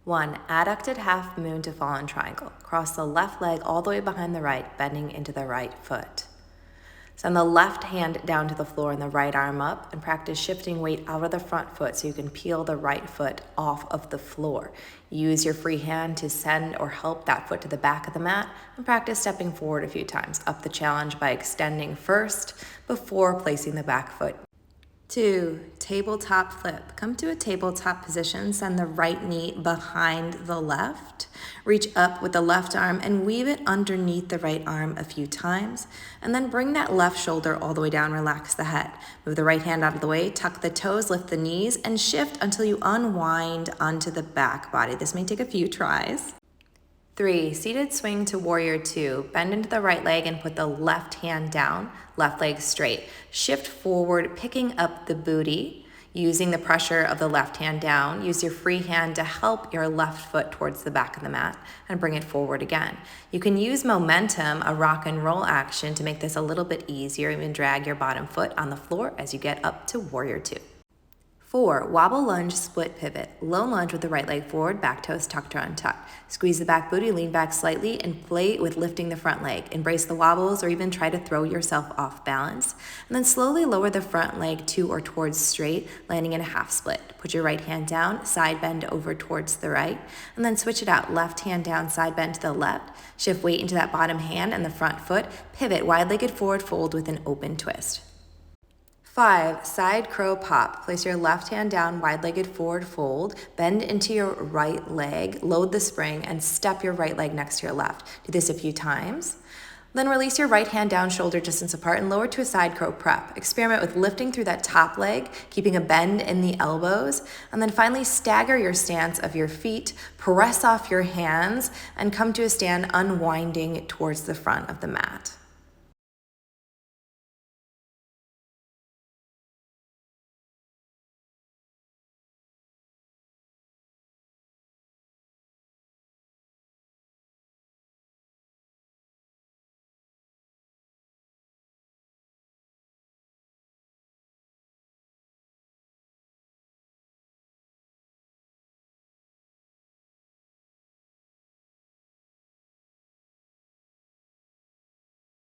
1. Adducted half moon to fallen triangle. Cross the left leg all the way behind the right, bending into the right foot. Send the left hand down to the floor and the right arm up, and practice shifting weight out of the front foot so you can peel the right foot off of the floor. Use your free hand to send or help that foot to the back of the mat, and practice stepping forward a few times. Up the challenge by extending first before placing the back foot. 2. Tabletop flip. Come to a tabletop position, send the right knee behind the left. Reach up with the left arm and weave it underneath the right arm a few times. And then bring that left shoulder all the way down, relax the head. Move the right hand out of the way, tuck the toes, lift the knees, and shift until you unwind onto the back body. This may take a few tries. 3. Seated swing to warrior 2. Bend into the right leg and put the left hand down, left leg straight. Shift forward, picking up the booty, using the pressure of the left hand down. Use your free hand to help your left foot towards the back of the mat and bring it forward again. You can use momentum, a rock and roll action, to make this a little bit easier. Even drag your bottom foot on the floor as you get up to warrior 2. 4. Wobble lunge, split pivot. Low lunge with the right leg forward, back toes tucked or untucked. Squeeze the back booty, lean back slightly, and play with lifting the front leg. Embrace the wobbles or even try to throw yourself off balance. And then slowly lower the front leg to or towards straight, landing in a half split. Put your right hand down, side bend over towards the right, and then switch it out. Left hand down, side bend to the left. Shift weight into that bottom hand and the front foot. Pivot, wide-legged forward fold with an open twist. 5. Side crow pop. Place your left hand down, wide-legged forward fold, bend into your right leg, load the spring, and step your right leg next to your left. Do this a few times. Then release your right hand down shoulder distance apart and lower to a side crow prep. Experiment with lifting through that top leg, keeping a bend in the elbows, and then finally stagger your stance of your feet, press off your hands, and come to a stand unwinding towards the front of the mat.